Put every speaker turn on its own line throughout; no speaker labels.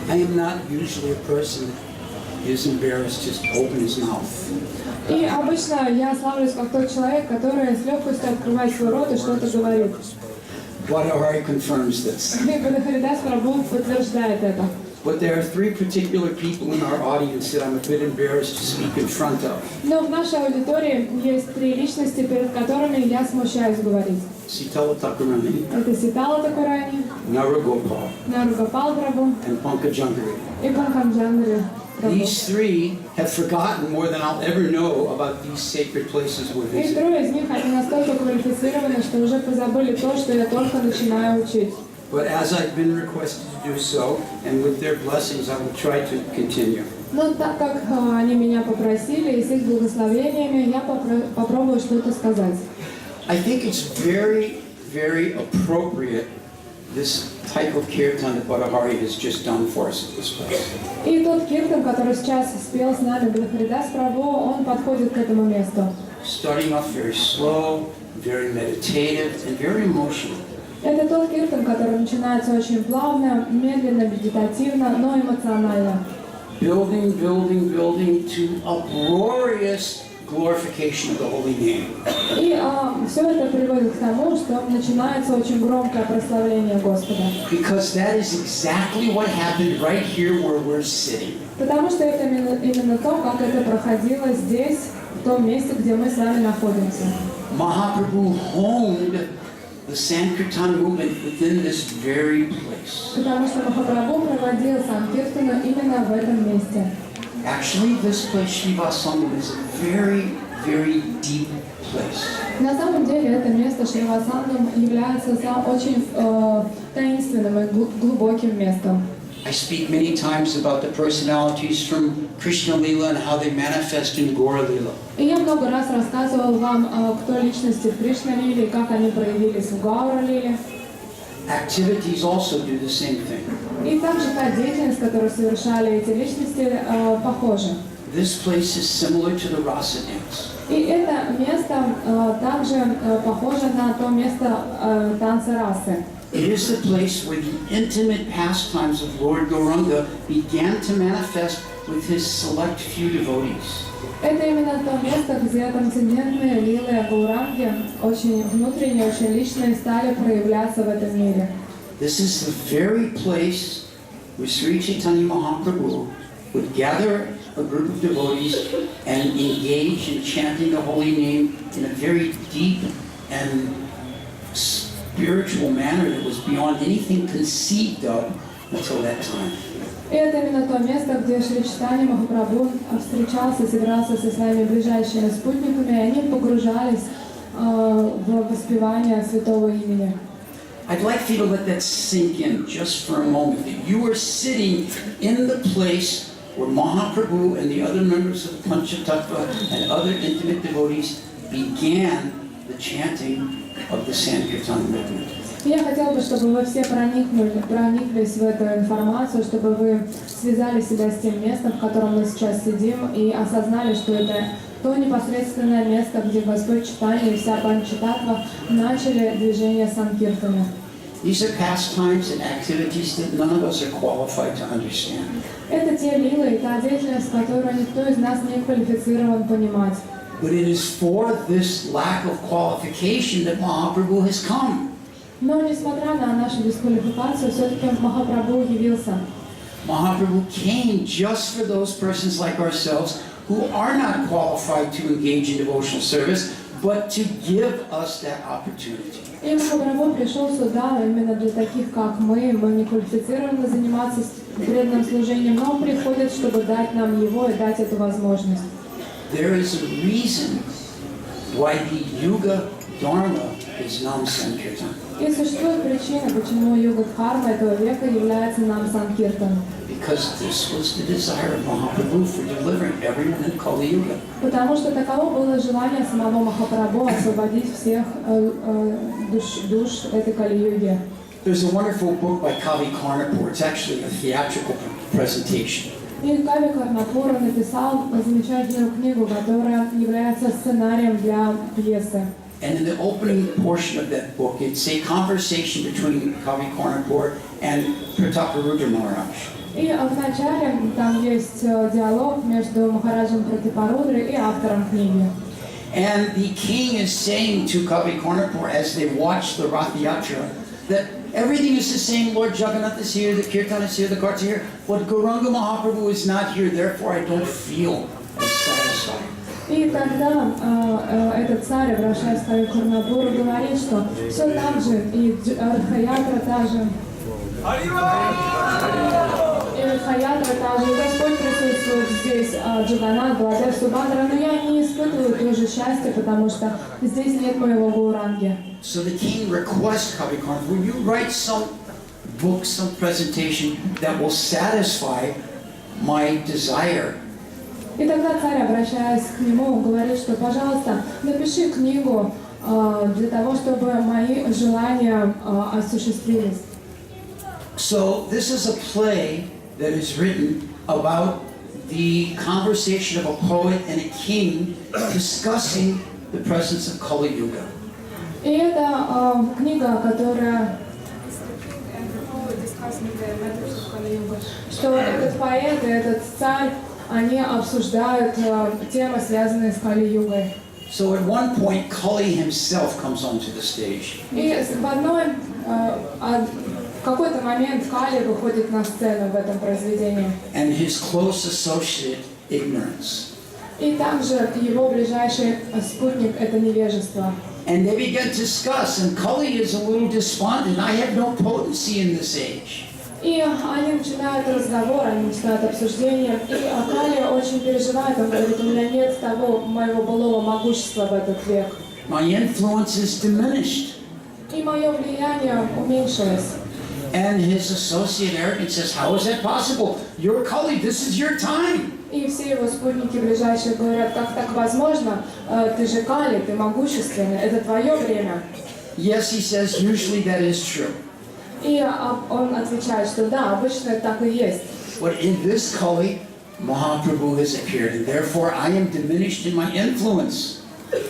I am not usually a person that is embarrassed to open his mouth.
И обычно я славлюсь как тот человек, который с легкостью открывает свой рот и что-то говорит.
Hari confirms this.
И Харидас Прабху подтверждает это.
But there are three particular people in our audience that I'm a bit embarrassed to speak in front of.
Но в нашей аудитории есть три личности, перед которыми я смущаюсь говорить.
Sitala Thakurani,
Это Ситала Такурани,
Narugopal,
Наругопал Прабху
and Pankajangari.
и Панкамджандри Прабху.
These three have forgotten more than I'll ever know about these sacred places we're
И
visiting.
трое из них, они настолько квалифицированы, что уже позабыли то, что я только начинаю учить.
But as I've been requested to do so, and with their blessings, I will try to continue.
Но так как они меня попросили, и с их благословениями, я попробую что-то сказать.
I think it's very, very appropriate, this type of kirtan that Hari has just done for us at this place.
И тот киртан, который сейчас спел с нами Харидас Прабху, он подходит к этому месту.
Starting off very slow, very meditative, and very emotional.
Это тот киртан, который начинается очень плавно, медленно, медитативно, но эмоционально.
Building, building, building to uproarious glorification of the holy name.
И все это приводит к тому, что начинается очень громкое прославление Господа.
Because that is exactly what happened right here where we're sitting.
Потому что это именно то, как это проходило здесь, в том месте, где мы с вами находимся.
Mahaprabhu honed the Sankirtan movement within this very place.
Потому что Махапрабху проводил Санкиртану именно в этом месте.
Actually, this place, Шривасангам, is a very, very deep place.
На самом деле это место Шривасангам является очень таинственным и глубоким местом.
I speak many times about the personalities from Krishna Lila and how they manifest in Gora Lila.
И я много раз рассказывал вам, кто личности в Кришна-лиле, как они проявились в Гаура-лиле.
Activities also do the same thing.
И также та деятельность, которую совершали эти личности, похожа.
This place is similar to the Rasa dance.
И это место также похоже на то место танца расы.
It is the place where the intimate pastimes of Lord Gauranga began to manifest with his select few devotees.
Это именно то место, где трансцендентные лилы Гауранги, очень внутренние, очень личные, стали проявляться в этом мире.
This is the very place where Sri Chaitanya Mahaprabhu would gather a group of devotees and engage in chanting the holy name in a very deep and spiritual manner that was beyond anything conceived of until that time.
И это именно то место, где Шри Чайтаньи Махапрабху встречался, собирался со своими ближайшими спутниками, и они погружались в воспевание святого имени.
I'd like for you to let that sink in just for a moment. That you are sitting in the place where Mahaprabhu and the other members of Panchatattva and other intimate devotees began the chanting of the Sankirtan movement.
Я хотела бы, чтобы вы все прониклись в эту информацию, чтобы вы связали себя с тем местом, в котором мы сейчас сидим, и осознали, что это то непосредственное место, где Господь Чайтанья и вся Панчататтва начали движение Санкиртаны.
These are pastimes and activities that none of us are qualified to understand.
Это те лилы и та деятельность, которую никто из нас не квалифицирован понимать.
But it is for this lack of qualification that Mahaprabhu has come.
Но несмотря на нашу дисквалификацию, все-таки Махапрабху явился.
Mahaprabhu came just for those persons like ourselves who are not qualified to engage in devotional service, but to give us that opportunity.
И Махапрабху пришел сюда именно для таких, как мы не квалифицированы заниматься преданным служением, но он приходит, чтобы дать нам его и дать эту возможность.
There is a reason why the Yuga Dharma is Nam Sankirtan.
И существует причина, почему юга Дхарма этого века является нам Санкиртан.
Because this was the desire of Mahaprabhu for delivering everyone in Kali Yuga.
Потому что таково было желание самого Махапрабху освободить всех душ этой Кали-юги.
There's a wonderful book by Kavi Karnapur. It's actually a theatrical presentation.
И Кави Карнапур написал замечательную книгу, которая является сценарием для пьесы.
And in the opening portion of that book, it's a conversation between Kavi Karnapur and Pratapa Maharaj.
И в начале там есть диалог между Махараджем Пратапарудрой и автором книги.
And the king is saying to Kavi Karnapur as they watch the Rath Yatra that everything is the same. Lord Jagannath is here, the Kirtan is here, the carts are here, but Gauranga Mahaprabhu is not here, therefore I don't feel as satisfied.
И тогда этот царь, обращаясь к Хари Карнапуру, говорит, что все так же, и Радха-ятра та же, и Радха-ятра та же, и Господь присутствует здесь, Джаганнат, Баладев, Субхадра, но я не испытываю то же счастье, потому что здесь нет моего Гауранги.
So the king requests Kavi Karnapur, will you write some book, some presentation that will satisfy my desire?
И тогда царь, обращаясь к нему, говорит, что, пожалуйста, напиши книгу для того, чтобы мои желания осуществились.
So this is a play that is written about the conversation of a poet and a king discussing the presence of Kali Yuga.
И это книга, которая... что этот поэт и этот царь, они обсуждают темы, связанные с Кали-югой.
So at one point, Kali himself comes onto the stage.
И в какой-то момент Кали выходит на сцену в этом произведении.
And his close associate, ignorance.
И также его ближайший спутник — это невежество.
And they begin to discuss, and Kali is a little despondent. I have no potency in this age.
И они начинают разговор, они начинают обсуждение, и Кали очень переживает, он говорит, у меня нет того моего былого могущества в этот век.
My influence is diminished.
И мое влияние уменьшилось.
And his associate arrogant says, how is that possible? You're Kali, this is your time.
И все его спутники ближайшие говорят, как так возможно? Ты же Кали, ты могущественный, это твое время.
Yes, he says, usually that is true.
И он отвечает, что да, обычно так и есть.
But in this Kali, Mahaprabhu has appeared, and therefore I am diminished in my influence.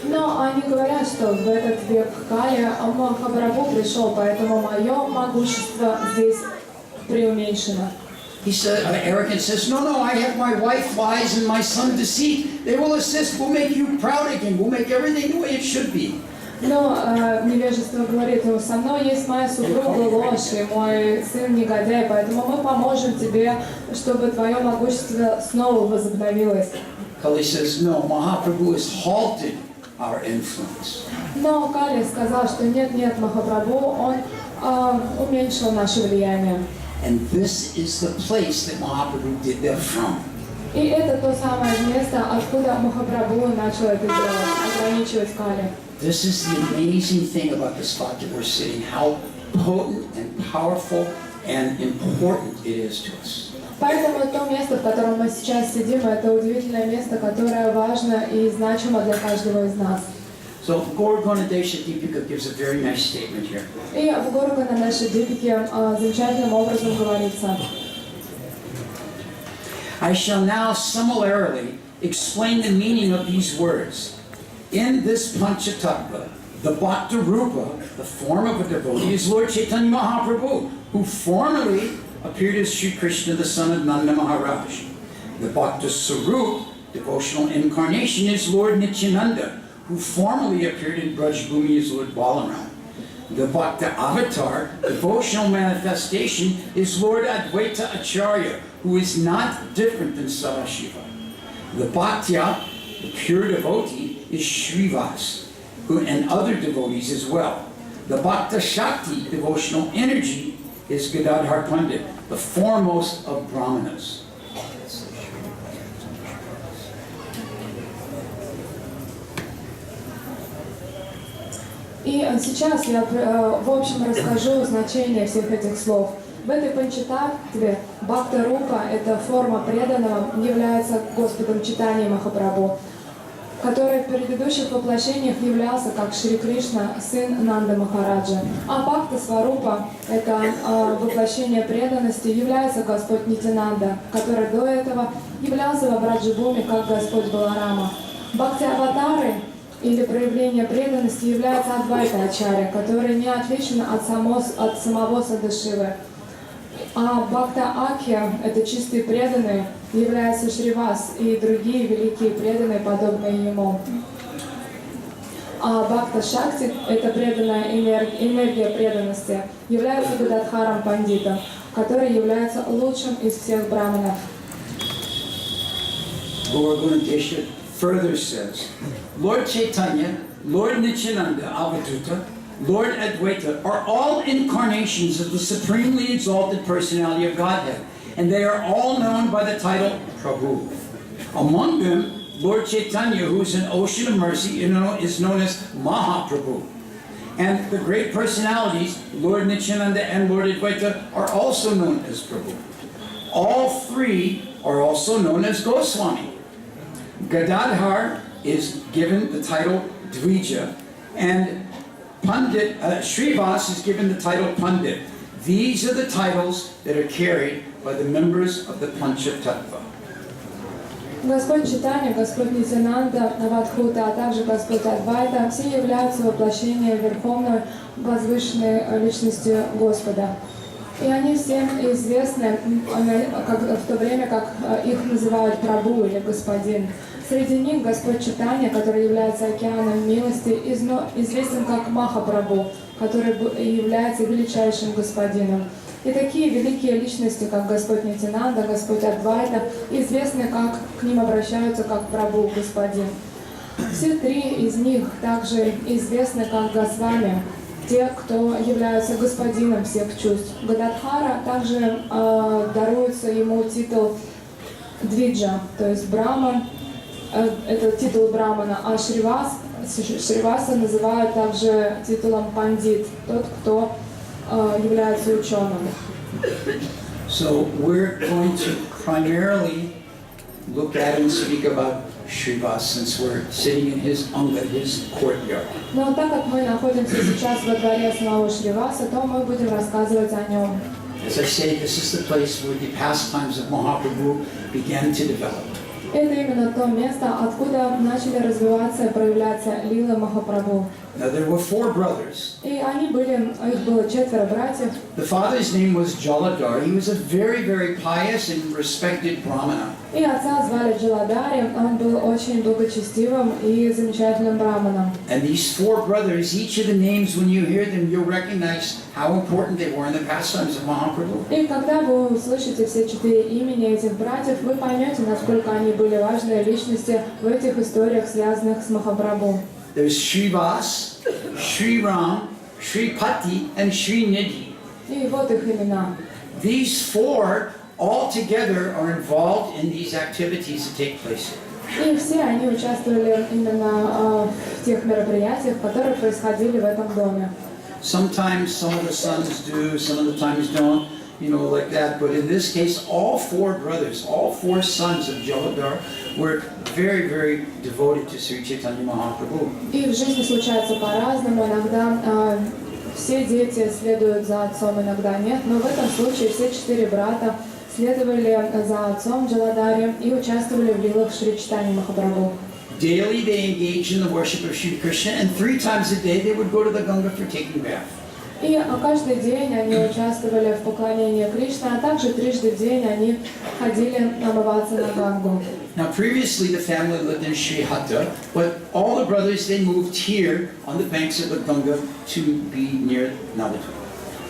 Но они говорят, что в этот век Кали Махапрабху пришел, поэтому мое могущество здесь преуменьшено.
He said, arrogant says, no, I have my wife lies and my son deceit. They will assist, we'll make you proud again, we'll make everything the way it should be.
Но невежество говорит, со мной есть моя супруга ложь и мой сын негодяй, поэтому мы поможем тебе, чтобы твое могущество снова возобновилось.
Kali says, no, Mahaprabhu has halted our influence.
Но Кали сказал, что нет, Махапрабху, он уменьшил наше влияние.
And this is the place that Mahaprabhu did that from.
И это то самое место, откуда Махапрабху начал это делать, ограничивать Кали.
This is the amazing thing about the spot that we're sitting, how potent and powerful and important it is to us.
Поэтому то место, в котором мы сейчас сидим, это удивительное место, которое важно и значимо для каждого из нас.
So Gaur Ganadesha Deepika gives a very nice statement here.
И в Гуру Ганадеша Дипике замечательным образом говорится.
I shall now similarly explain the meaning of these words. In this Panchatattva, the Bhakta Rupa, the form of a devotee, is Lord Chайтanьи Mahaprabhu, who formerly appeared as Sri Krishna, the son of Nanda Maharaj. The Bhakta Sarup, devotional incarnation, is Lord Nityananda, who formerly appeared in Braj Bhumi as Lord Balaram. The Bhakta Avatar, devotional manifestation, is Lord Advaita Acharya, who is not different than Sadashiva. The Bhaktya, the pure devotee, is Shrivas, and other devotees as well. The Bhakta Shakti, devotional energy, is Gadadhar Pandit, the foremost of Brahmanas.
И сейчас я в общем расскажу значение всех этих слов. В этой Панчататтве Бхакта Рупа, это форма преданного, является Господом Чайтаньи Махапрабху, который в предыдущих воплощениях являлся как Шри Кришна, сын Нанда Махараджа. А Бхакта Сварупа, это воплощение преданности, является Господь Нитянанда, который до этого являлся в Браджа-бхуми как Господь Баларама. Бхакти-аватары или проявление преданности является Адвайта Ачарья, который не отличен от самого Садашивы. А Бхакта Акья, это чистые преданные, является Шривас и другие великие преданные, подобные ему. А Бхакта Шакти, это преданная энергия преданности, является Гададхаром Пандитом, который является лучшим из всех браманов.
Gaura further says, Lord Chaitanya, Lord Nityananda, Avaduta, Lord Advaita are all incarnations of the supremely exalted personality of Godhead, and they are all known by the title Prabhu. Among them, Lord Chaitanya, who is an ocean of mercy, is known as Mahaprabhu. And the great personalities, Lord Nityananda and Lord Advaita, are also known as Prabhu. All three are also known as Goswami. Gadadhar is given the title Dvija, and Pandit, Srivas is given the title Pandit. These are the titles that are carried by the members of the Panchatattva.
Господь Чайтаньи, Господь Нитянанда, Навадхута, а также Господь Адвайта, все являются воплощением Верховной Возвышенной Личности Господа. И они всем известны в то время, как их называют Прабху или Господин. Среди них Господь Чайтаньи, который является океаном милости, известен как Махапрабху, который является величайшим Господином. И такие великие личности, как Господь Нитянанда, Господь Адвайта, известны, как к ним обращаются как Прабху, Господин. Все три из них также известны как Госвами, те, кто являются господином всех чувств. Гададхара также даруется ему титул Двиджа, то есть Браман, это титул Брамана, а Шриваса называют также титулом Пандит, тот, кто является ученым.
So we're going to primarily look at and speak about Srivas, since we're sitting in his anga, his courtyard.
Но так как мы находимся сейчас во дворе самого Шриваса, то мы будем рассказывать о нем.
As I say, this is the place where the pastimes of Mahaprabhu began to develop.
Это именно то место, откуда начали развиваться и проявляться лилы Махапрабху.
Now there were 4 brothers.
И их было 4 братьев.
The father's name was Jaladhar. He was a very, very pious and respected brahmana.
И отца звали Джаладари, он был очень благочестивым и замечательным браманом.
And these 4 brothers, each of the names, when you hear them, you'll recognize how important they were in the pastimes of Mahaprabhu.
И когда вы услышите все 4 имени этих братьев, вы поймете, насколько они были важные личности в этих историях, связанных с Махапрабху.
There's Srivas, Sri Ram, Sri Pati, and Sri Nidhi.
И вот их имена.
These 4 all together are involved in these activities that take place here.
И все они участвовали именно в тех мероприятиях, которые происходили в этом доме.
Sometimes some of the sons do, some of the times don't, like that. But in this case, all 4 brothers, all 4 sons of Jaladhar were very, very devoted to Sri Chaitanya Mahaprabhu.
И в жизни случается по-разному. Иногда все дети следуют за отцом, иногда нет. Но в этом случае все 4 брата следовали за отцом Джаладари и участвовали в лилах Шри Чайтаньи Махапрабху.
Daily they engaged in the worship of Shri Krishna, and 3 times a day they would go to the Ganga for taking bath.
И каждый день они участвовали в поклонении Кришне, а также трижды в день они ходили омываться на Гангу.
Now previously the family lived in Srihatha, but all the brothers, they moved here on the banks of the Ganga to be near Navadvip.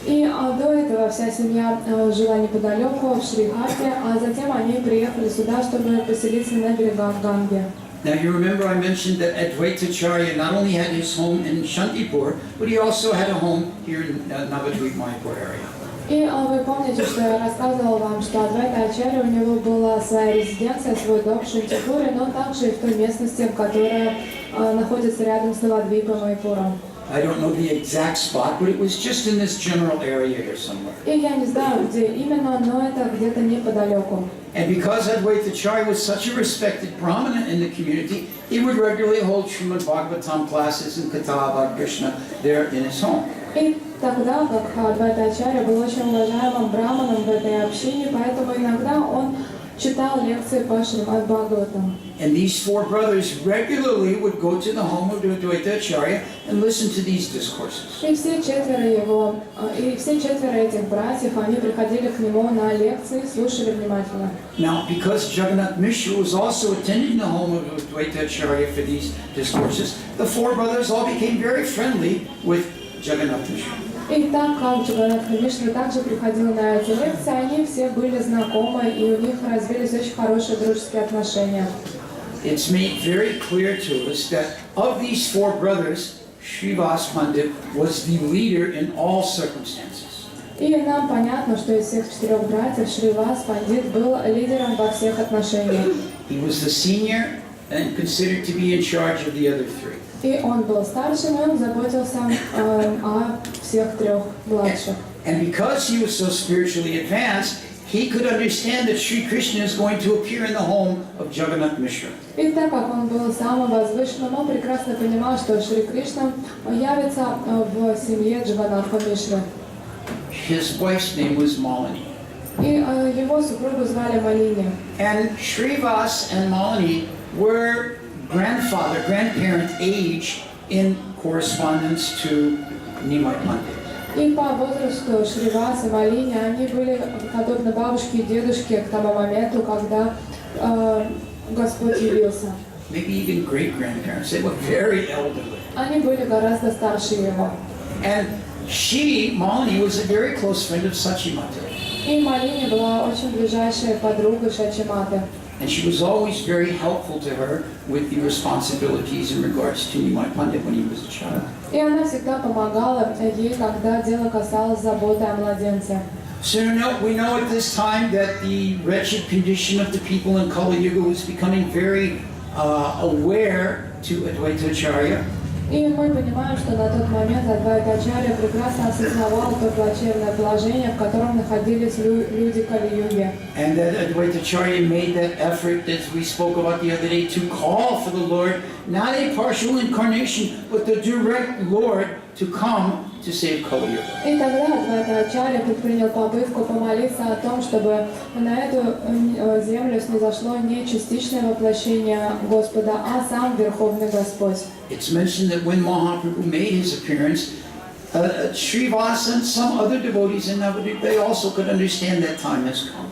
И до этого вся семья жила неподалеку, в Шрихате, а затем они приехали сюда, чтобы поселиться на берегах Ганги.
Now you remember I mentioned that Advaitacharya not only had his home in Shantipur, but he also had a home here in Navadvip, Mayapur area.
И вы помните, что я рассказывала вам, что Адвайта Ачарья, у него была своя резиденция, свой дом в Шантипуре, но также и в той местности, которая находится рядом с Навадвипом и Майапуром.
I don't know the exact spot, but it was just in this general area here somewhere.
И я не знаю, где именно, но это где-то неподалеку.
And because Advaitacharya was such a respected brahmana in the community, he would regularly hold Srimad Bhagavatam classes and Katha about Krishna there in his home.
И тогда, как Адвайта Ачарья был очень уважаемым браманом в этой общине, поэтому иногда он читал лекции по Шримад Бхагаватам.
And these four brothers regularly would go to the home of the Advaita Acharya and listen to these discourses.
И все четверо этих братьев, они приходили к нему на лекции, слушали внимательно.
Now, because Jagannath Mishra was also attending the home of Advaita Acharya for these discourses, the four brothers all became very friendly with Jagannath Mishra.
И так как Джаганнатх Мишра также приходил на эти лекции, они все были знакомы, и у них развились очень хорошие дружеские отношения.
It's made very clear to us that of these four brothers, Srivas Pandit was the leader in all circumstances.
И нам понятно, что из всех четырех братьев Шривас Пандит был лидером во всех отношениях.
He was the senior and considered to be in charge of the other three.
И он был старшим, и он заботился о всех трех младших.
And because he was so spiritually advanced, he could understand that Sri Krishna is going to appear in the home of Jagannath Mishra.
И так как он был самым возвышенным, он прекрасно понимал, что Шри Кришна явится в семье Джаганнатха Мишры.
His wife's name was Malini.
И его супругу звали Малини.
And Srivas and Malini were grandparent age in correspondence to Nimai Pandit.
И по возрасту Шривас и Малини, они были подобны бабушке и дедушке к тому моменту, когда Господь явился.
Maybe even great-grandparents. They were very elderly.
Они были гораздо старше его.
And Malini, was a very close friend of Sachimata.
И Малини была очень ближайшая подруга Шачиматы.
And she was always very helpful to her with the responsibilities in regards to Nimai Pandit when he was a child.
И она всегда помогала ей, когда дело касалось заботы о младенце.
So we know at this time that the wretched condition of the people in Kali Yuga was becoming very aware to Advaita Acharya.
И мы понимаем, что на тот момент Адвайта Ачарья прекрасно осознавал то плачевное положение, в котором находились люди Кали-юги.
And that Advaita Acharya made that effort, as we spoke about the other day, to call for the Lord, not a partial incarnation, but the direct Lord to come to save Kali Yuga.
И тогда Адвайта Ачарья предпринял попытку помолиться о том, чтобы на эту землю снизошло не частичное воплощение Господа, а сам Верховный Господь.
It's mentioned that when Mahaprabhu made his appearance, Srivas and some other devotees in Navadvip, they also could understand that time has come.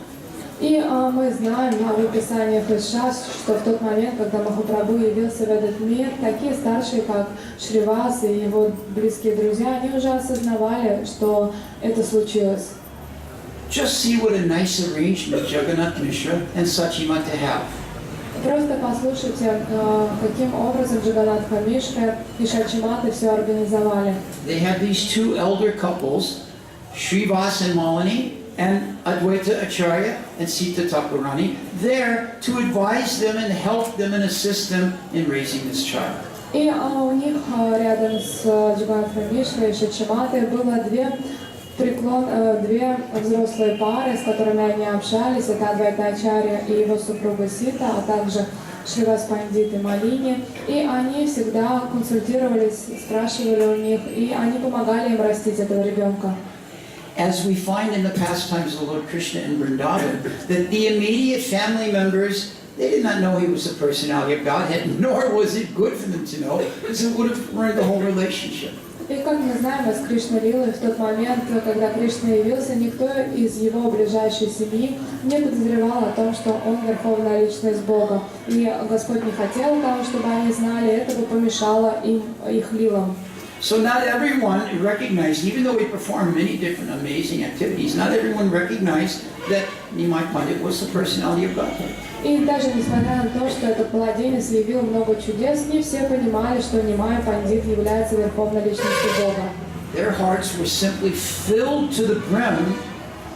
И мы знаем в описаниях Ишас, что в тот момент, когда Махапрабху явился в этот мир, такие старшие, как Шривас и его близкие друзья, они уже осознавали, что это случилось.
Just see what a nice arrangement Jagannath Mishra and Sachimata have.
Просто послушайте, каким образом Джаганнатха Мишра и Шачимата все организовали.
They have these two elder couples, Srivas and Malini, and Advaita Acharya and Sita Thakurani, there to advise them and help them and assist them in raising this child.
И у них рядом с Джаганнатхой Мишрой и Шачиматой было две взрослые пары, с которыми они общались. Это Адвайта Ачарья и его супруга Сита, а также Шривас Пандит и Малини. И они всегда консультировались, спрашивали у них, и они помогали им растить этого ребенка.
As we find in the pastimes of Lord Krishna in Vrindavan, that the immediate family members, they did not know he was the personality of Godhead, nor was it good for them to know, because it would have ruined the whole relationship.
И как мы знаем из Кришны Лилы, в тот момент, когда Кришна явился, никто из его ближайшей семьи не подозревал о том, что он верховная личность Бога. И Господь не хотел того, чтобы они знали, это бы помешало им, их лилам.
So not everyone recognized, even though he performed many different amazing activities, not everyone recognized that Nimai Pandit was the personality of Godhead.
И даже несмотря на то, что этот младенец явил много чудес, не все понимали, что Нимай Пандит является верховной личностью Бога.
Their hearts were simply filled to the brim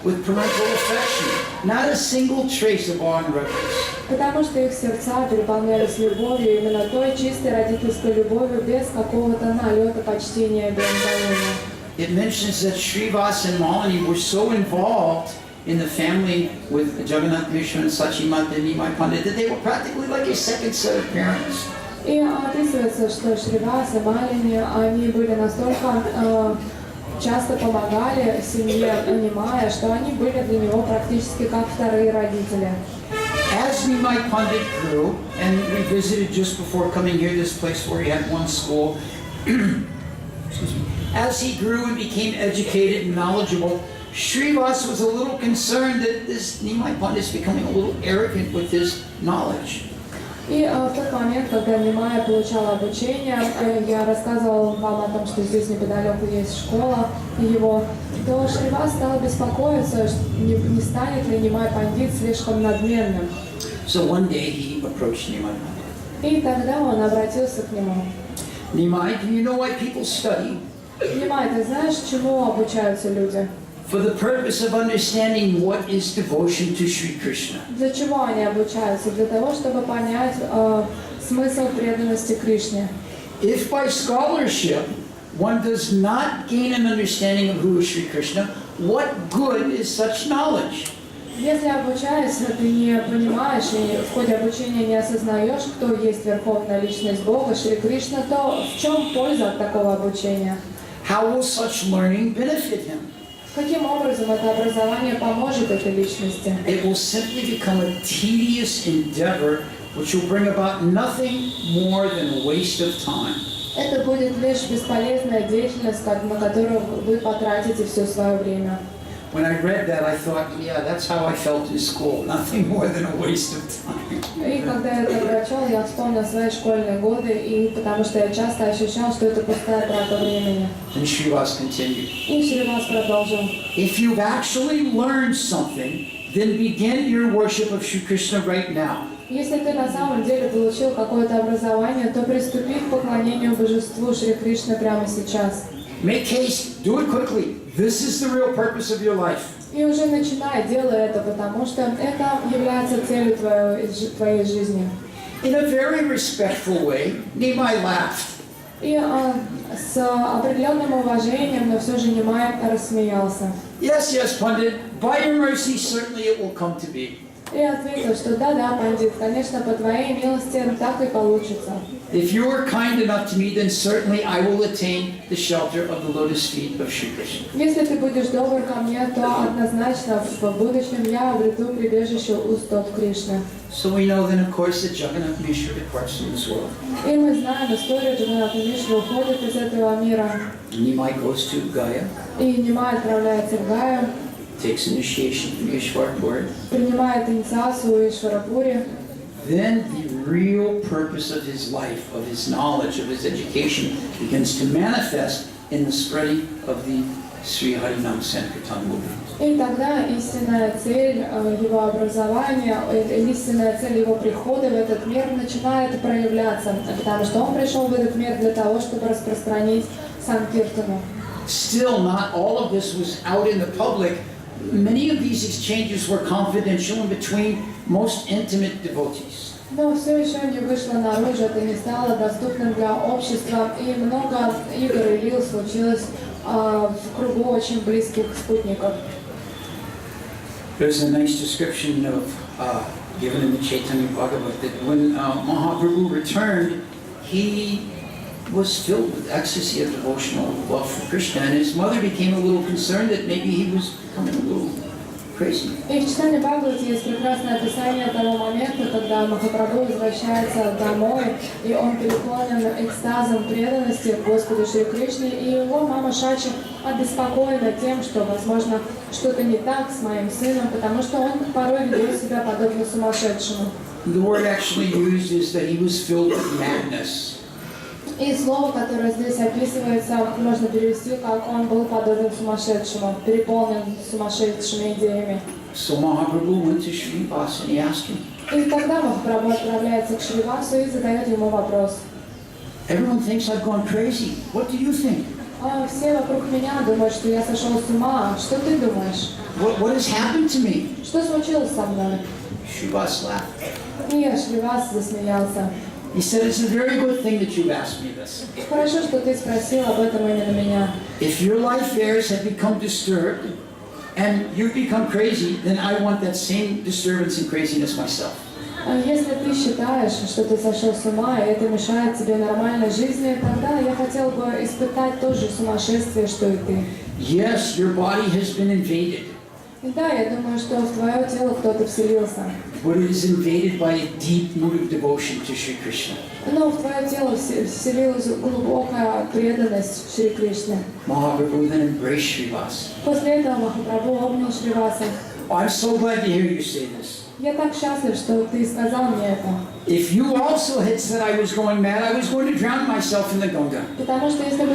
with parental affection, not a single trace of awe and reverence.
Потому что их сердца переполнялись любовью, именно той чистой родительской любовью, без какого-то налета почтения и благоговения.
It mentions that Srivas and Malini were so involved in the family with Jagannath Mishra and Sachimata and Nimai Pandit that they were practically like a second set of parents.
И описывается, что Шривас и Малини, они были настолько часто помогали семье Нимая, что они были для него практически как вторые родители.
as Nimai Pandit grew, and we visited just before coming here, this place where he had one school, excuse me, as he grew and became educated and knowledgeable, Srivas was a little concerned that this Nimai Pandit is becoming a little arrogant with his knowledge.
И в тот момент, когда Нимая получала обучение, я рассказывала вам о том, что здесь неподалеку есть школа его, то Шривас стал беспокоиться, не станет ли Нимай Пандит слишком надменным.
So one day he approached Nimai Pandit.
И тогда он обратился к нему.
Nimai, do you know why people study?
Нимай, ты знаешь, чему обучаются люди?
For the purpose of understanding what is devotion to Sri Krishna.
Для чего они обучаются? Для того, чтобы понять смысл преданности Кришне.
If by scholarship one does not gain an understanding of who is Sri Krishna, what good is such knowledge?
Если обучаясь, ты не понимаешь и в ходе обучения не осознаешь, кто есть Верховная Личность Бога, Шри Кришна, то в чем польза от такого обучения?
How will such learning benefit him?
Каким образом это образование поможет этой личности?
It will simply become a tedious endeavor which will bring about nothing more than a waste of time.
Это будет лишь бесполезная деятельность, на которую вы потратите все свое время.
When I read that, I thought, yeah, that's how I felt in school. Nothing more than a waste of time.
И когда я это прочел, я вспомнил свои школьные годы, и потому что я часто ощущал, что это пустая трата времени.
And Srivas continued.
И Шривас продолжил.
If you've actually learned something, then begin your worship of Sri Krishna right now.
Если ты на самом деле получил какое-то образование, то приступи к поклонению божеству Шри Кришны прямо сейчас.
Make haste, do it quickly. This is the real purpose of your life.
И уже начинай, делай это, потому что это является целью твоей жизни.
In a very respectful way, Nimai laughed.
И с определенным уважением, но все же Нимай рассмеялся.
Yes, yes, Pandit. By your mercy, certainly it will come to be.
И ответил, что да, Пандит, конечно, по твоей милости так и получится.
If you are kind enough to me, then certainly I will attain the shelter of the lotus feet of Shri Krishna.
Если ты будешь добр ко мне, то однозначно в будущем я обрету прибежище у стоп Кришны.
So we know then, of course, that Jagannath Mishra departs from this world.
И мы знаем историю, Джаганнатха Мишра уходит из этого мира.
Nimai goes to Gaya,
И Нимай отправляется в Гаю,
takes initiation from Ishwarpur.
принимает инициацию в Ишварапуре.
Then the real purpose of his life, of his knowledge, of his education begins to manifest in the spreading of the Sri Harinamas-Sankirtane movement.
И тогда истинная цель его образования, истинная цель его прихода в этот мир начинает проявляться, потому что он пришел в этот мир для того, чтобы распространить Санкиртану.
Still, not all of this was out in the public. Many of these exchanges were confidential and between most intimate devotees.
Но все еще не вышло наружу, это не стало доступным для общества, и много игр и лил случилось в кругу очень близких спутников.
There's a nice description of given in the Chайтаньи Bhagavat that when Mahaprabhu returned, he was filled with ecstasy of devotional love for Krishna, and his mother became a little concerned that maybe he was becoming a little crazy.
И в читании Бхагавати есть прекрасное описание того момента, когда Махапрабху возвращается домой, и он переполнен экстазом преданности к Господу Шри Кришне, и его мама Шачи обеспокоена тем, что, возможно, что-то не так с моим сыном, потому что он порой ведет себя подобно сумасшедшему.
The word actually used is that he was filled with madness.
И слово, которое здесь описывается, можно перевести как «он был подобен сумасшедшему», переполнен сумасшедшими идеями.
So Mahaprabhu went to Srivas and he asked him.
И тогда Махапрабху отправляется к Шривасу и задает ему вопрос.
Everyone thinks I've gone crazy. What do you think?
Все вокруг меня думают, что я сошел с ума. Что ты думаешь?
What has happened to me?
Что случилось со мной?
Srivas laughed.
И Шривас засмеялся.
He said, it's a very good thing that you've asked me this.
Хорошо, что ты спросил об этом именно меня.
If your life affairs have become disturbed and you've become crazy, then I want that same disturbance and craziness myself.
Если ты считаешь, что ты сошел с ума, и это мешает тебе нормальной жизни, тогда я хотел бы испытать то же сумасшествие, что и ты.
Yes, your body has been invaded.
И да, я думаю, что в твое тело кто-то вселился.
But it is invaded by a deep mood of devotion to Shri Krishna.
Но в твое тело вселилась глубокая преданность Шри Кришне.
Mahaprabhu then embraced Srivas.
После этого Махапрабху обнял Шриваса.
I'm so glad to hear you say this.
Я так счастлив, что ты сказал мне это.
If you also had said I was going mad, I was going to drown myself in the Ganga.
Потому что если бы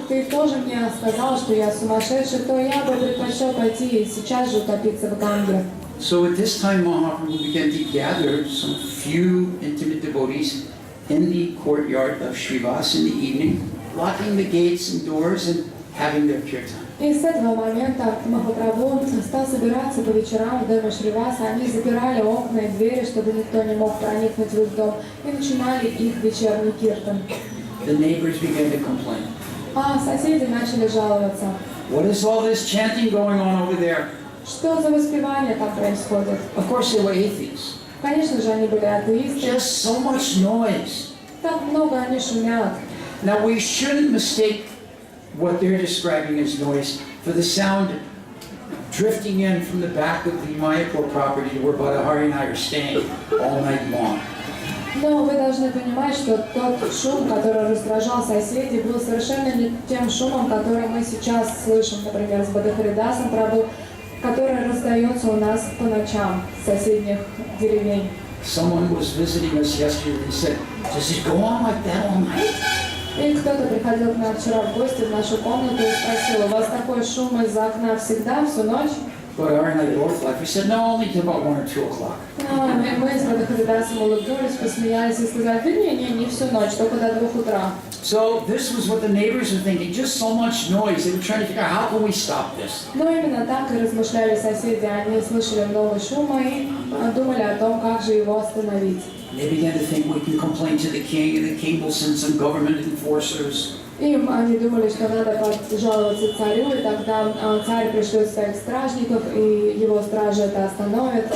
ты тоже мне сказал, что я сумасшедший, то я бы предпочел пойти и сейчас же утопиться в Ганге.
So at this time, Mahaprabhu began to gather some few intimate devotees in the courtyard of Srivas in the evening, locking the gates and doors and having their kirtan.
И с этого момента Махапрабху стал собираться по вечерам в доме Шриваса. Они запирали окна и двери, чтобы никто не мог проникнуть в их дом, и начинали их вечерний киртан.
The neighbors began to complain.
А соседи начали жаловаться.
What is all this chanting going on over there?
Что за воспевание там происходит?
Of course, they were atheists.
Конечно же, они были атеисты.
Just so much noise.
Так много они шумят.
Now, we shouldn't mistake what they're describing as noise for the sound drifting in from the back of the Mayapur property where Bada Hari and I are staying all night long.
Но вы должны понимать, что тот шум, который раздражал соседей, был совершенно не тем шумом, который мы сейчас слышим, например, с Бадахаридасом Прабху, который раздается у нас по ночам в соседних деревень.
Someone was visiting us yesterday and said, "Does it go on like that all night?"
И кто-то приходил к нам вчера в гости в нашу комнату и спросил: у вас такой шум из-за окна всегда, всю ночь?
But our night orthodox, we said, no, only till about 1 or 2 o'clock.
Мы с Бадахаридасом улыбнулись, посмеялись и сказали: да не всю ночь, только до 2 утра.
So this was what the neighbors were thinking, just so much noise. They were trying to figure out how can we stop this.
Но именно так и размышляли соседи. Они слышали много шума и думали о том, как же его остановить.
They began to think we can complain to the king, and the king will send some government enforcers.
И они думали, что надо пожаловаться царю, и тогда царь пришлет своих стражников, и его стражи это остановят.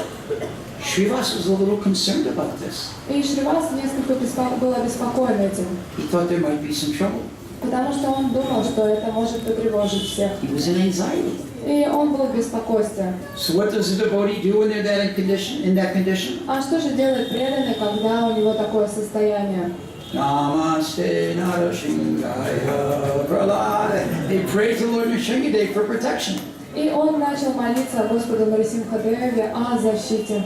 Srivas was a little concerned about this.
И Шривас несколько был обеспокоен этим,
He thought there might be some trouble.
потому что он думал, что это может потревожить всех.
He was in anxiety.
И он был в беспокойстве.
So what does a devotee do when they're in that condition?
А что же делает преданный, когда у него такое состояние?
Namaste Narasingaya Pralada. They pray to Lord Nrsimhadev for protection.
И он начал молиться Господу Нарасимхадеве о защите.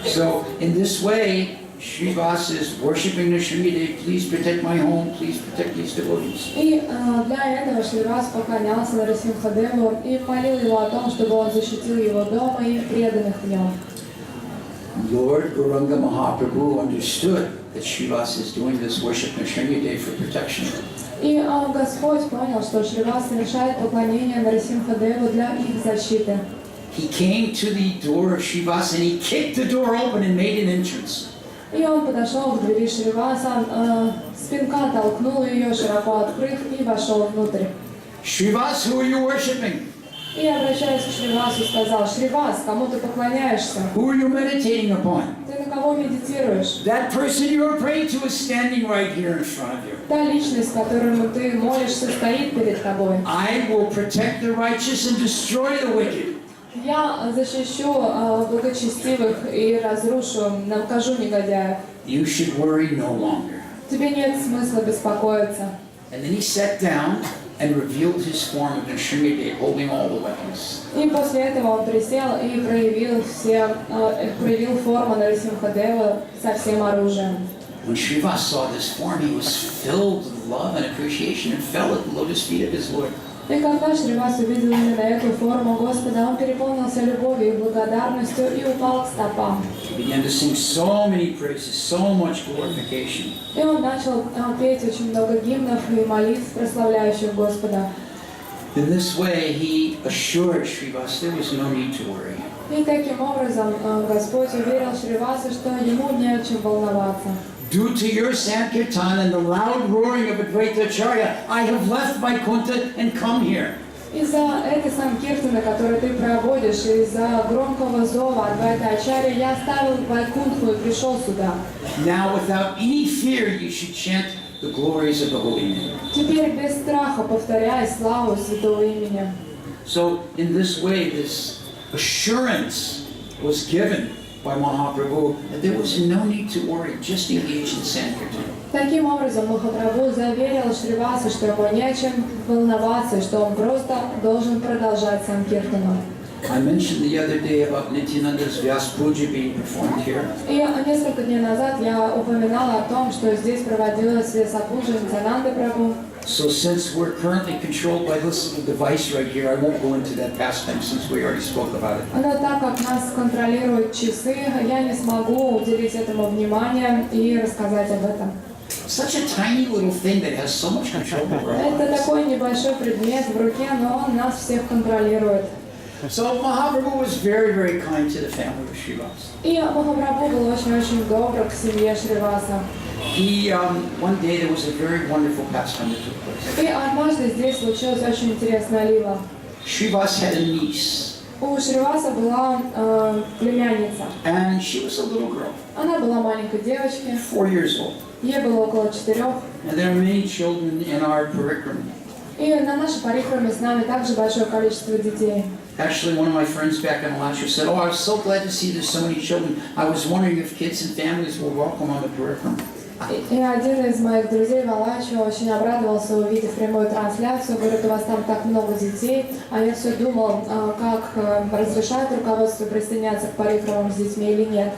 So in this way, Srivas is worshiping Nrsimhadev. Please protect my home. Please protect these devotees.
И для этого Шривас поклонялся Нарасимхадеву и молил его о том, чтобы он защитил его дом и преданных в нем.
Lord Gauranga Mahaprabhu understood that Srivas is doing this worship Nrsimhadev for protection.
И Господь понял, что Шривас совершает поклонение Нарасимхадеву для их защиты.
He came to the door of Srivas and he kicked the door open and made an entrance.
И он подошел к двери Шриваса, спинка толкнул ее, широко открыв, и вошел внутрь.
Srivas, who are you worshiping?
И, обращаясь к Шривасу, сказал: Шривас, кому ты поклоняешься?
Who are you meditating upon?
Ты на кого медитируешь?
That person you are praying to is standing right here in front of you.
Та личность, которому ты молишься, стоит перед тобой.
I will protect the righteous and destroy the wicked.
Я защищу благочестивых и разрушу, накажу негодяев.
You should worry no longer.
Тебе нет смысла беспокоиться.
And then he sat down and revealed his form of Nrsimhadev, holding all the weapons.
И после этого он присел и проявил форму Нарасимхадева со всем оружием.
When Srivas saw this form, he was filled with love and appreciation and fell at the lotus feet of his Lord.
И когда Шривас увидел именно эту форму Господа, он переполнился любовью и благодарностью и упал к стопам.
He began to sing so many praises, so much glorification.
И он начал петь очень много гимнов и молитв, прославляющих Господа.
In this way, he assured Srivas there was no need to worry.
И таким образом Господь уверил Шриваса, что ему не о чем волноваться.
Due to your sankirtan and the loud roaring of Advaita Acharya, I have left Vaikuntha and come here.
Из-за этой санкиртаны, которую ты проводишь, из-за громкого зова Адвайта Ачарьи, я оставил Вайкунтху и пришел сюда.
Now, without any fear, you should chant the glories of the holy name.
Теперь без страха повторяй славу святого имени.
So, in this way, this assurance was given by Mahaprabhu that there was no need to worry, just engage in Sankirtan.
Таким образом, Махапрабху заверил Шривасу, что ему не о чем волноваться, что он просто должен продолжать Санкиртану.
I mentioned the other day about Nityananda's Vyas Puja being performed here.
И несколько дней назад я упоминала о том, что здесь проводилась Вьясапуджа Нитянанды Прабху.
So since we're currently controlled by this little device right here, I won't go into that pastime since we already spoke about it.
Но так как нас контролируют часы, я не смогу уделить этому внимание и рассказать об этом.
Such a tiny little thing that has so much control over our
Это
lives.
такой небольшой предмет в руке, но он нас всех контролирует.
So Mahaprabhu was very, very kind to the family of Srivas.
И Махапрабху был очень-очень добр к семье Шриваса.
One day there was a very wonderful pastime that took place.
И однажды здесь случилась очень интересная лила.
Srivas had a niece,
У Шриваса была племянница.
and she was a little girl,
Она была маленькой девочкой,
4 years old.
ей было около 4.
And there are many children in our parikrama.
И на нашей парикраме с нами также большое количество детей.
Actually, one of my friends back in Alachua said, "Oh, I was so glad to see there's so many children. I was wondering if kids and families were welcome on the parikrama."
И один из моих друзей в Алаче очень обрадовался, увидев прямую трансляцию. Говорит, у вас там так много детей. А я все думал, как разрешает руководство присоединяться к парикрамам с детьми или нет.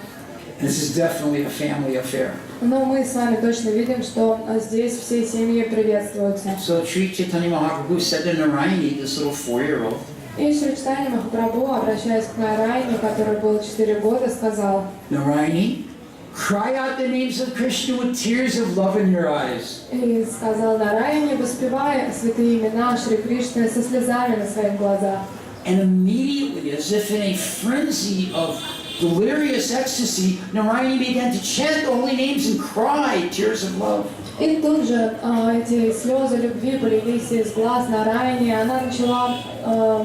This is definitely a family affair.
Но мы с вами точно видим, что здесь все семьи приветствуются.
So Sri Chaitanya Mahaprabhu said to Narayani, this little 4-year-old,
И Шри Чайтаньи Махапрабху, обращаясь к Нарайне, который был 4 года, сказал:
Narayani, cry out the names of Krishna with tears of love in your eyes.
И сказал Нарайне, воспевая святые имена Шри Кришны со слезами на своих глазах.
And immediately, as if in a frenzy of delirious ecstasy, Narayani began to chant the holy names and cry tears of love.
И тут же эти слезы любви полились из глаз Нарайни, и она начала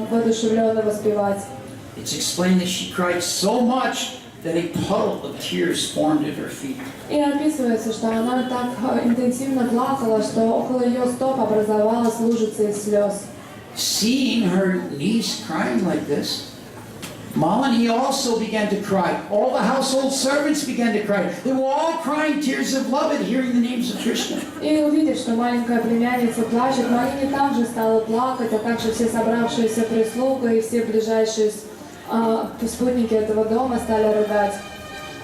воодушевленно воспевать.
It's explained that she cried so much that a puddle of tears formed at her feet.
И описывается, что она так интенсивно плакала, что около ее стоп образовалась лужица из слез.
Seeing her niece crying like this, Malini also began to cry. All the household servants began to cry. They were all crying tears of love at hearing the names of Krishna.
И увидев, что маленькая племянница плачет, Малини также стала плакать, а также все собравшиеся прислуга и все ближайшие спутники этого дома стали рыдать.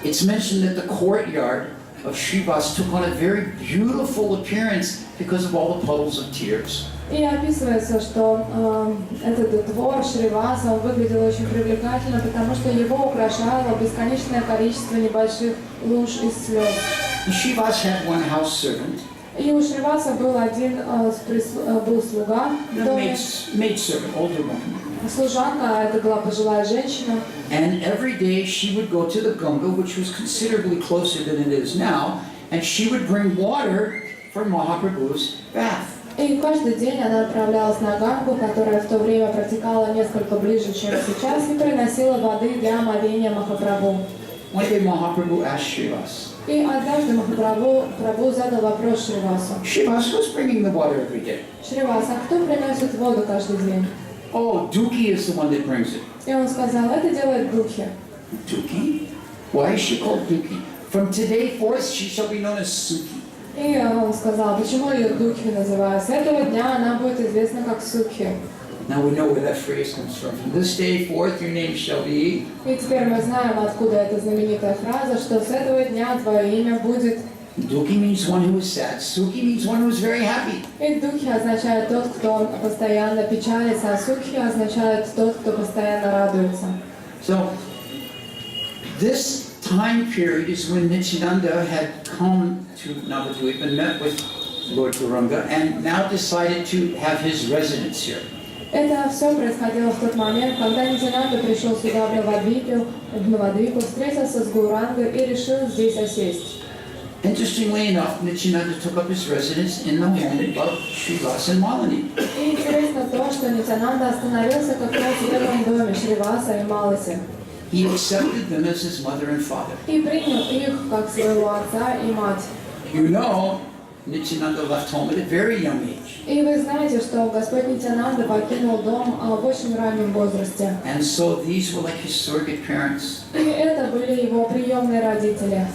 It's mentioned that the courtyard of Srivas took on a very beautiful appearance because of all the puddles of tears.
И описывается, что этот двор Шриваса, он выглядел очень привлекательно, потому что его украшало бесконечное количество небольших луж из слез.
Srivas had one house servant,
И у Шриваса был один был слуга,
maid servant, older woman.
служанка, а это была пожилая женщина.
And every day she would go to the Ganga, which was considerably closer than it is now, and she would bring water for Mahaprabhu's bath.
И каждый день она отправлялась на Гангу, которая в то время протекала несколько ближе, чем сейчас, и приносила воды для омовения Махапрабху.
One day Mahaprabhu asked Srivas,
И однажды Махапрабху задал вопрос Шривасу.
Srivas, who's bringing the water every day?
Шривас, а кто приносит воду каждый день?
Oh, Duki is the one that brings it.
И он сказал, это делает Духи.
Duki? Why is she called Duki? From today forth she shall be known as Suki.
И он сказал, почему ее Духи называют? С этого дня она будет известна как Сукхи.
Now we know where that phrase comes from. From this day forth your name shall be.
И теперь мы знаем, откуда эта знаменитая фраза, что с этого дня твое имя будет.
Duki means one who is sad. Suki means one who is very happy.
И Духи означает тот, кто постоянно печалится, а Сукхи означает тот, кто постоянно радуется.
So this time period is when Nityananda had come to Navadvip and met with Lord Gauranga and now decided to have his residence here.
Это все происходило в тот момент, когда Нитянанда пришел сюда в Навадвипу, встретился с Гауранга и решил здесь осесть.
Interestingly enough, Nityananda took up his residence in the home of Srivas and Malini.
И интересно то, что Нитянанда остановился как раз в этом доме Шриваса и Маласи.
He accepted them as his mother and father.
И принял их как своего отца и мать.
You know, Nityananda left home at a very young age.
И вы знаете, что Господь Нитянанда покинул дом в очень раннем возрасте.
And so these were like his surrogate parents.
И это были его приемные родители.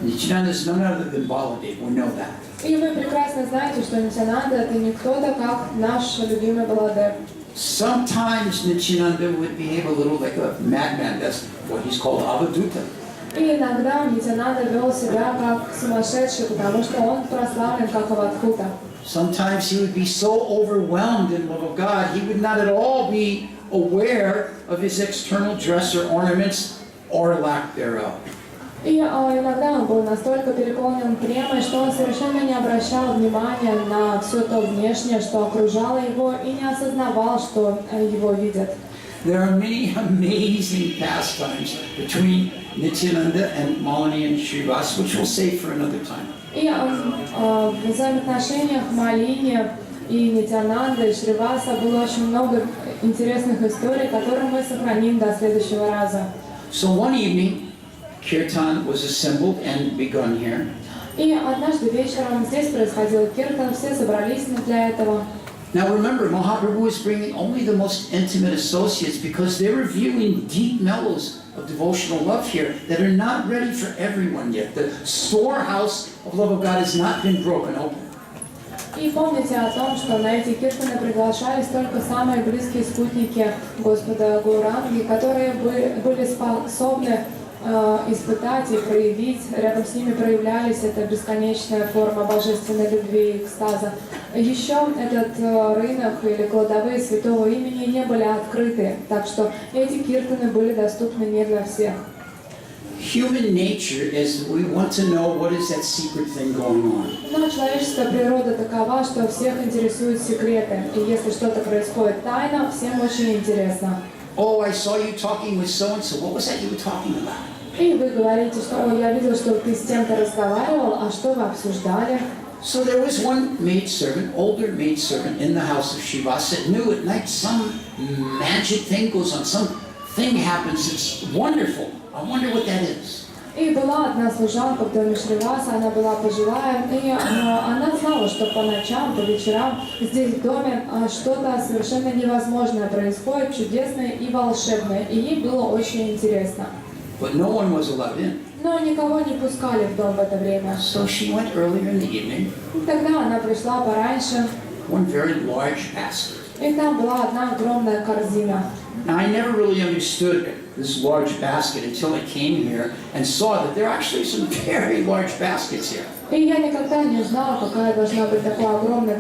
Nityananda is none other than Baladev, we know that.
И вы прекрасно знаете, что Нитянанда это не кто-то, как наш любимый Баладев.
Sometimes Nityananda would behave a little like a madman. That's what he's called, Avaduta.
И иногда Нитянанда вел себя как сумасшедший, потому что он прославлен как Авадхута.
Sometimes he would be so overwhelmed in love of God, he would not at all be aware of his external dress or ornaments or lack thereof.
И иногда он был настолько переполнен премой, что он совершенно не обращал внимания на все то внешнее, что окружало его, и не осознавал, что его видят.
There are many amazing pastimes between Nityananda and Malini and Srivas, which we'll save for another time.
И в взаимоотношениях Малини и Нитянанды и Шриваса было очень много интересных историй, которые мы сохраним до следующего раза.
So one evening, Kirtan was assembled and begun here.
И однажды вечером здесь происходил киртан, все собрались для этого.
Now remember, Mahaprabhu is bringing only the most intimate associates because they're revealing deep mellows of devotional love here that are not ready for everyone yet. The storehouse of love of God has not been broken open.
И помните о том, что на эти киртаны приглашались только самые близкие спутники Господа Гауранги, которые были способны испытать и проявить, рядом с ними проявлялись эта бесконечная форма божественной любви и экстаза. Еще этот рынок или кладовые святого имени не были открыты, так что эти киртаны были доступны не для всех.
Human nature is we want to know what is that secret thing going on.
Но человеческая природа такова, что всех интересуют секреты, и если что-то происходит тайно, всем очень интересно.
Oh, I saw you talking with so-and-so. What was that you were talking about?
И вы говорите, что я видел, что ты с тем-то разговаривал, а что вы обсуждали?
So there was one maidservant, older maidservant in the house of Shivas that knew at night some magic thing goes on, some thing happens. It's wonderful. I wonder what that is.
И была одна служанка в доме Шриваса, она была пожилая, и она знала, что по ночам, по вечерам здесь в доме что-то совершенно невозможное происходит, чудесное и волшебное, и ей было очень интересно.
But no one was allowed in.
Но никого не пускали в дом в это время.
So she went earlier in the evening.
Тогда она пришла пораньше,
One very large basket.
и там была одна огромная корзина.
Now I never really understood this large basket until I came here and saw that there are actually some very large baskets here.
И я никогда не знала, какая должна быть такая огромная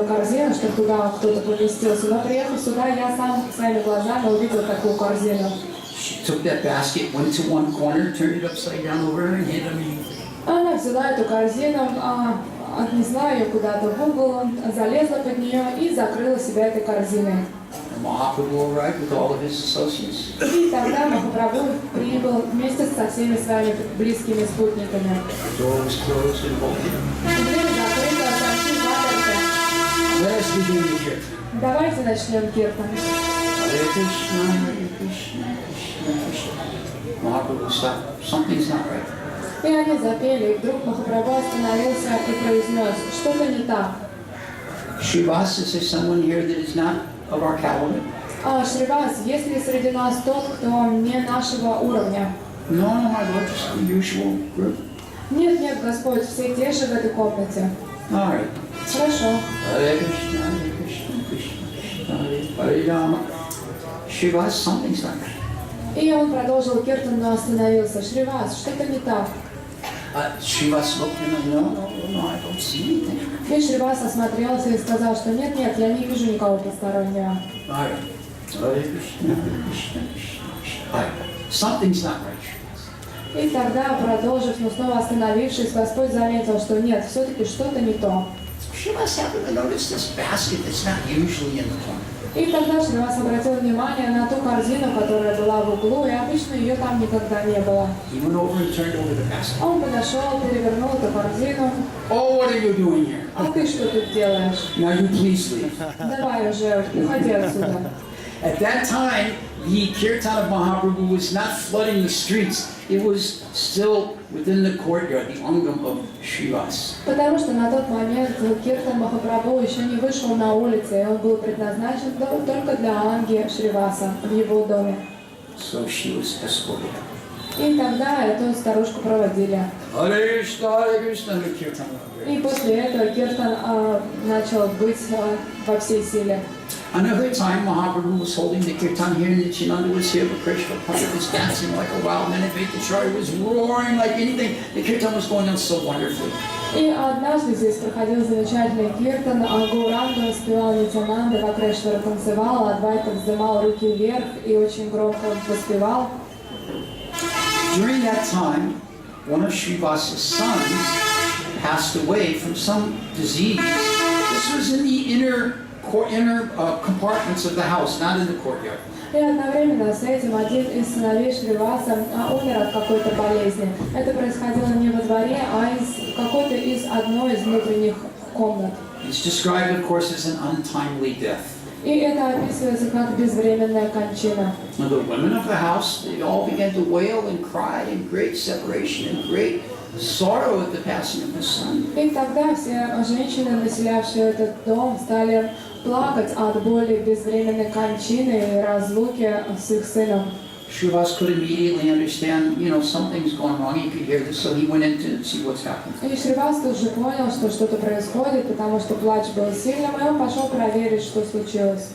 корзина, чтобы туда кто-то поместился. Но приехав сюда, я сам своими глазами увидела такую корзину.
She took that basket, went to one corner, turned it upside down over her and hid underneath it.
Она взяла эту корзину, отнесла ее куда-то в угол, залезла под нее и закрыла себя этой корзиной.
And Mahaprabhu arrived with all of his associates.
И тогда Махапрабху прибыл вместе со всеми своими близкими спутниками.
The door was closed and bolted.
Дверь закрыта, замки заперты.
Let us begin the kirtan.
Давайте начнем киртан.
Hare Krishna, Hare Krishna, Krishna Krishna. Mahaprabhu stopped. Something's not right.
И они запели, и вдруг Махапрабху остановился и произнес, что-то не так.
Srivas, is there someone here that is not of our caliber?
Шривас, есть ли среди нас тот, кто не нашего уровня?
No, my Lord, just the usual group.
Нет, нет, Господь, все те же в этой комнате.
All right.
Хорошо.
Hare Krishna, Hare Krishna, Krishna Krishna, Hare Rama. Srivas, something's not right.
И он продолжил киртан, но остановился. Шривас, что-то не так.
Srivas looked and no, I don't see anything.
И Шривас осмотрелся и сказал, что нет, нет, я не вижу никого постороннего.
All right. Hare Krishna, Hare Krishna, Krishna Krishna. All right. Something's not right, Srivas.
И тогда, продолжив, но снова остановившись, Господь заметил, что нет, все-таки что-то не то.
Srivas happened to notice this basket that's not usually in the corner.
И тогда Шривас обратил внимание на ту корзину, которая была в углу, и обычно ее там никогда не было.
He went over and turned over the basket.
Он подошел, перевернул эту корзину.
Oh, what are you doing here?
А ты что тут делаешь?
Now you please leave.
Давай уже, уходи отсюда.
At that time, the kirtan of Mahaprabhu was not flooding the streets. It was still within the courtyard, the angam of Srivas.
Потому что на тот момент киртан Махапрабху еще не вышел на улицы, и он был предназначен только для Анги Шриваса в его доме.
So she was escorted.
И тогда эту старушку проводили.
Hare Krishna, Hare Krishna, the kirtan.
И после этого киртан начал быть во всей силе.
Another time, Mahaprabhu was holding the kirtan here, and Nityananda was here, but Krishna was dancing like a wild man, and Venkatacharya was roaring like anything. The kirtan was going on so wonderfully.
И однажды здесь проходил замечательный киртан, а Гауранга воспевал Нитянанда, как Кришна танцевал, Адвайта вздымал руки вверх и очень громко воспевал.
During that time, one of Srivasa's sons passed away from some disease. This was in the inner compartments of the house, not in the courtyard.
И одновременно с этим один из сыновей Шриваса умер от какой-то болезни. Это происходило не во дворе, а из какой-то из одной из внутренних комнат.
It's described, of course, as an untimely death.
И это описывается как безвременная кончина.
Now, the women of the house, they all began to wail and cry in great separation and great sorrow at the passing of the son.
И тогда все женщины, населявшие этот дом, стали плакать от боли безвременной кончины и разлуки с их сыном.
Srivas could immediately understand, something's going wrong. He could hear this, so he went in to see what's happening.
И Шривас тут же понял, что что-то происходит, потому что плач был сильным, и он пошел проверить, что случилось.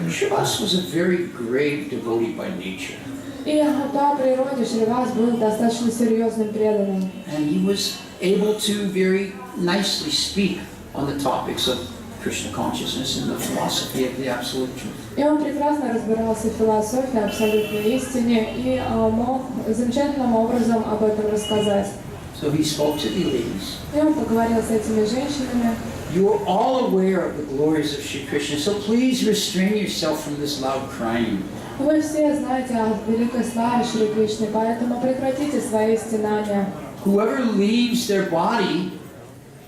Srivas was a very grave devotee by nature.
И по природе Шривас был достаточно серьезным преданным.
And he was able to very nicely speak on the topics of Krishna consciousness and the philosophy of the absolute truth.
И он прекрасно разбирался в философии абсолютной истине и мог замечательным образом об этом рассказать.
So he spoke to the ladies.
И он поговорил с этими женщинами.
You are all aware of the glories of Shri Krishna, so please restrain yourself from this loud crying.
Вы все знаете о великой славе Шри Кришны, поэтому прекратите свои стенания.
Whoever leaves their body,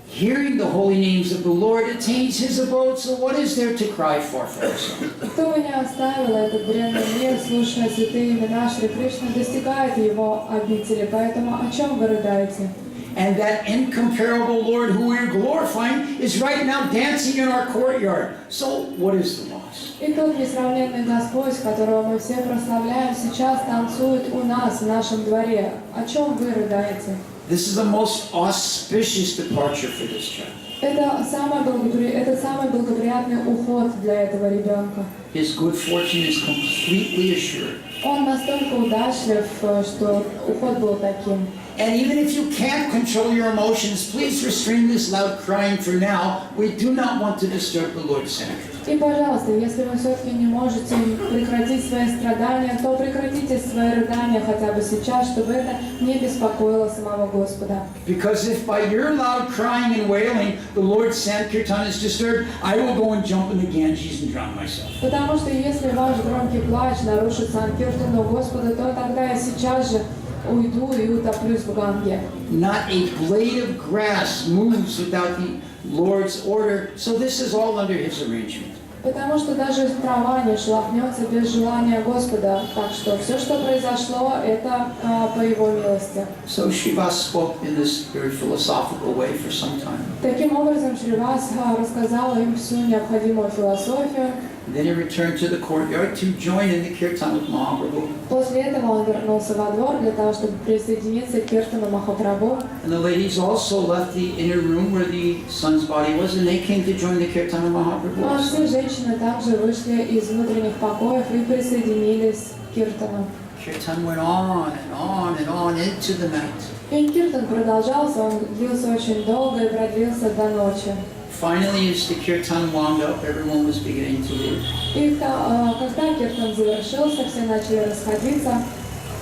hearing the holy names of the Lord, attains his abode, so what is there to cry for yourself?
Кто бы не оставил этот бренный мир, слушая святые имена Шри Кришны, достигает его обители, поэтому о чем вы рыдаете?
And that incomparable Lord who we are glorifying is right now dancing in our courtyard. So what is the loss?
И тот несравненный Господь, которого мы все прославляем, сейчас танцует у нас, в нашем дворе. О чем вы рыдаете?
This is the most auspicious departure for this child.
Это самый благоприятный уход для этого ребенка.
His good fortune is completely assured.
Он настолько удачлив, что уход был таким.
And even if you can't control your emotions, please restrain this loud crying for now. We do not want to disturb the Lord's sanctuary.
И, пожалуйста, если вы все-таки не можете прекратить свои страдания, то прекратите свои рыдания хотя бы сейчас, чтобы это не беспокоило самого Господа.
Because if by your loud crying and wailing the Lord's Sankirtan is disturbed, I will go and jump in the Ganges and drown myself.
Потому что если ваш громкий плач нарушит Санкиртану Господа, то тогда я сейчас же уйду и утоплюсь в Ганге.
Not a blade of grass moves without the Lord's order, so this is all under His arrangement.
Потому что даже трава не шелохнется без желания Господа, так что все, что произошло, это по Его милости.
So Srivas spoke in this very philosophical way for some time.
Таким образом, Шривас рассказал им всю необходимую философию.
Then he returned to the courtyard to join in the kirtan of Mahaprabhu.
После этого он вернулся во двор для того, чтобы присоединиться к киртану Махапрабху.
And the ladies also left the inner room where the son's body was, and they came to join the kirtan of Mahaprabhu.
А все женщины также вышли из внутренних покоев и присоединились к киртану.
Kirtan went on and on and on into the night.
И киртан продолжался, он длился очень долго и продлился до ночи.
Finally, as the kirtan wound up, everyone was beginning to leave.
И когда киртан завершился, все начали расходиться.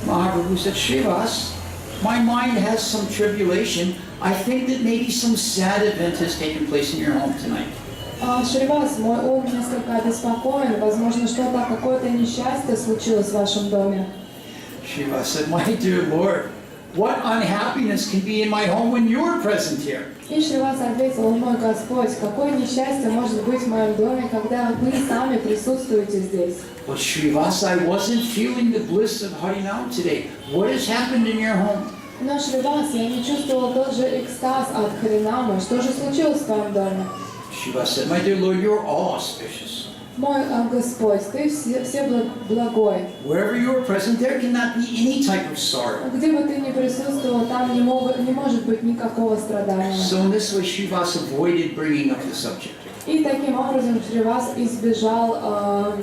Mahaprabhu said, Srivas, my mind has some tribulation. I think that maybe some sad event has taken place in your home tonight.
Шривас, мой ум несколько обеспокоен. Возможно, что-то, какое-то несчастье случилось в вашем доме.
Srivas said, my dear Lord, what unhappiness can be in my home when you're present here?
И Шривас ответил: «О мой Господь, какое несчастье может быть в моем доме, когда вы сами присутствуете здесь».
But Shrivas, I wasn't feeling the bliss of Harinam today. What has happened in your home?
Но Шривас, я не чувствовал тот же экстаз от Харинамы. Что же случилось в твоем доме?
Shriva said, my dear Lord, you're all auspicious.
Мой Господь, ты все благой.
Wherever you are present, there cannot be any type of sorrow.
Где бы ты ни присутствовал, там не может быть никакого страдания.
So in this way, Shrivas avoided bringing up the subject.
И таким образом Шривас избежал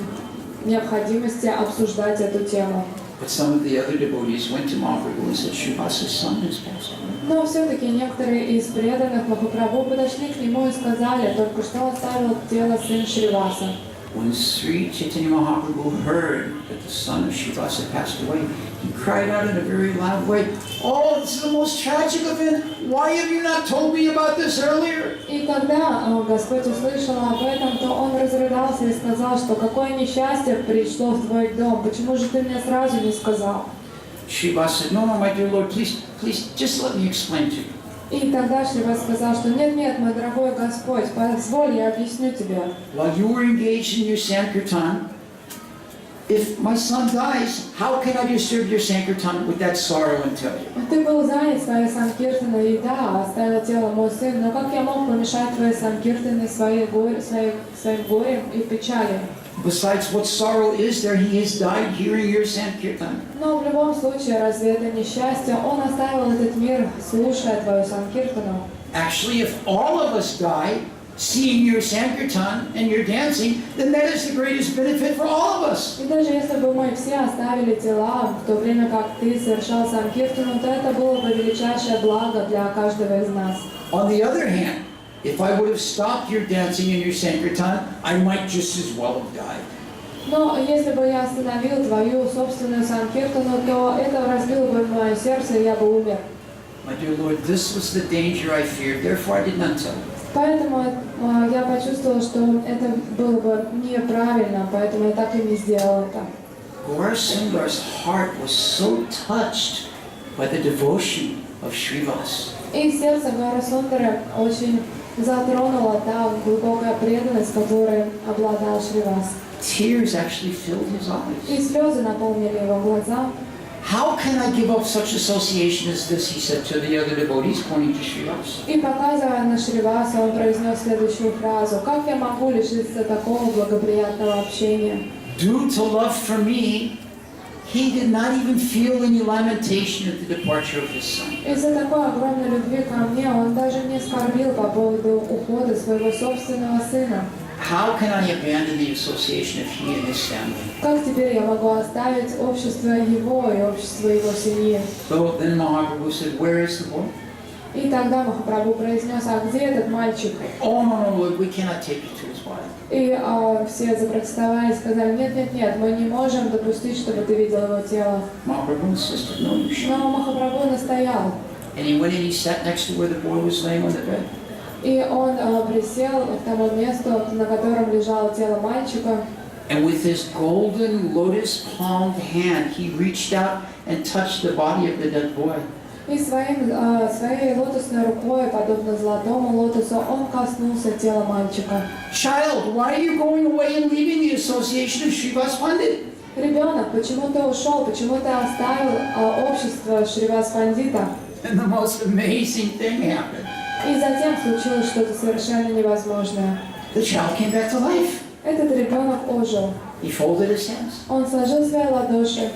необходимости обсуждать эту тему.
But some of the other devotees went to Mahaprabhu and said, Shrivas's son has passed away.
Но все-таки некоторые из преданных Махапрабху подошли к нему и сказали: только что оставил тело сын Шриваса.
When Sri Chaitanya Mahaprabhu heard that the son of Shrivasa had passed away, he cried out in a very loud way, "Oh, this is the most tragic event! Why have you not told me about this earlier?"
И когда Господь услышал об этом, то он разрыдался и сказал, что какое несчастье пришло в твой дом, почему же ты мне сразу не сказал?
Shrivasa said, "No, my dear Lord, please, just let me explain to you."
И тогда Шривас сказал, что нет, мой дорогой Господь, позволь, я объясню тебе.
While you were engaged in your Sankirtan, if my son dies, how can I disturb your Sankirtan with that sorrow and tell you?
Ты был занят своей санкиртаной, и да, оставил тело мой сын, но как я мог помешать твоей санкиртане своим горем и печалью?
Besides, what sorrow is there? He has died hearing your Sankirtan.
Но в любом случае, разве это несчастье? Он оставил этот мир, слушая твою санкиртану.
Actually, if all of us die seeing your Sankirtan and your dancing, then that is the greatest benefit for all of us.
И даже если бы мы все оставили тела, в то время как ты совершал санкиртану, то это было бы величайшее благо для каждого из нас.
On the other hand, if I would have stopped your dancing and your Sankirtan, I might just as well have died.
Но если бы я остановил твою собственную санкиртану, то это разбило бы мое сердце, и я бы умер.
My dear Lord, this was the danger I feared, therefore I did not tell you.
Поэтому я почувствовала, что это было бы неправильно, поэтому я так и не сделала это.
Gaura Sundar's heart was so touched by the devotion of Shrivas.
И сердце Гауры Сундары очень затронула та глубокая преданность, которой обладал Шривас.
Tears actually filled his eyes.
И слезы наполнили его глаза.
How can I give up such association as this, he said to the other devotees, pointing to Shrivas.
И показывая на Шриваса, он произнес следующую фразу: «Как я могу лишиться такого благоприятного общения?»
Due to love for me, he did not even feel any lamentation at the departure of his son.
Из-за такой огромной любви ко мне он даже не скорбил по поводу ухода своего собственного сына.
How can I abandon the association of he and his family?
Как теперь я могу оставить общество его и общество его семьи?
So then Mahaprabhu said, where is the boy?
И тогда Махапрабху произнес: «А где этот мальчик?»
Oh, no, Lord, we cannot take you to his wife.
И все запротестовали и сказали: нет, мы не можем допустить, чтобы ты видел его тело.
Mahaprabhu insisted, no, you shall.
Но Махапрабху настоял.
And he went and he sat next to where the boy was laying on the bed.
И он присел к тому месту, на котором лежало тело мальчика.
And with his golden lotus-palmed hand, he reached out and touched the body of the dead boy.
И своей лотосной рукой, подобно золотому лотосу, он коснулся тела мальчика.
Child, why are you going away and leaving the association of Shrivas Pandit?
Ребенок, почему ты ушел? Почему ты оставил общество Шривас Пандита?
And the most amazing thing happened.
И затем случилось что-то совершенно невозможное.
The child came back to life.
Этот ребенок ожил.
He folded his hands.
Он сложил свои ладоши